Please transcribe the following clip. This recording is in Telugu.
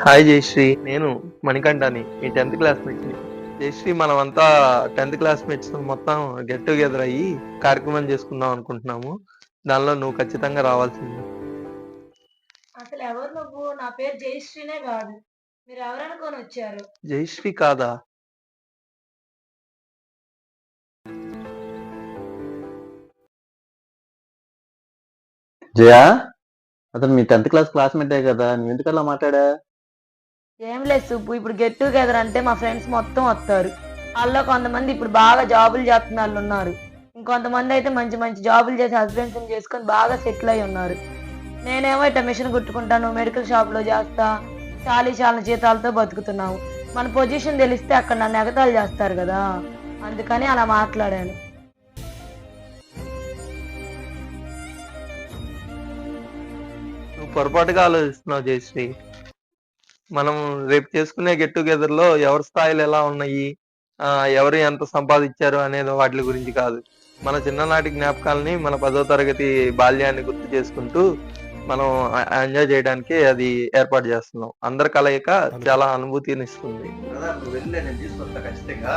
హాయ్ జయశ్రీ, నేను మణికంఠని, మీ 10th క్లాస్మేట్ని. జయశ్రీ, మనమంతా 10th క్లాస్మేట్స్ మొత్తం గెట్ టుగెదర్ అయ్యి కార్యక్రమం చేసుకుందాం అనుకుంటున్నాము. దానిలో నువ్వు ఖచ్చితంగా రావాల్సింది. అసలు ఎవరు నువ్వు? నా పేరు జయశ్రీనే గాదు. మీరెవరనుకోని వచ్చారు? జయశ్రీ కాదా? జయా, అతను మీ 10th క్లాస్ క్లాస్మేటే కదా, నువ్వు ఎందుకు అలా మాట్లాడా? ఏం లేదు సుబ్బు, ఇప్పుడు గెట్ టుగెదర్ అంటే మా ఫ్రెండ్స్ మొత్తం వస్తారు. ఆళ్ళో కొంతమంది ఇప్పుడు బాగా జాబులు చేస్తున్నోళ్ళు ఉన్నారు. ఇంకొంతమంది అయితే మంచి మంచి జాబులు చేసి హస్బెండ్స్‌ని చేసుకొని బాగా సెటిల్ అయ్యి ఉన్నారు. నేనేమో ఇట్ట మిషన్ కుట్టుకుంటాను, మెడికల్ షాప్‌లో చేస్తా, చాలీచాలని జీతాలతో బతుకుతున్నాము. మన పొజిషన్ తెలిస్తే అక్కడ నన్ను ఎగతాళి చేస్తారు కదా! అందుకని అలా మాట్లాడాను. నువ్వు పొరపాటుగా ఆలోచిస్తున్నావు జయశ్రీ. మనం రేపు చేసుకునే గెట్ టుగెదర్ లో ఎవరి స్థాయిలు ఎలా ఉన్నాయి, ఎవరు ఎంత సంపాదించారు అనేది వాటి గురించి కాదు. మన చిన్ననాటి జ్ఞాపకాలని, మన 10వ తరగతి బాల్యాన్ని గుర్తు చేసుకుంటూ మనం ఎంజాయ్ చేయడానికి అది ఏర్పాటు చేస్తున్నాం. అందరి కలయిక చాలా అనుభూతిని ఇస్తుంది. నువ్వు వెళ్ళే, నేను తీసుకొస్తా ఖచ్చితంగా.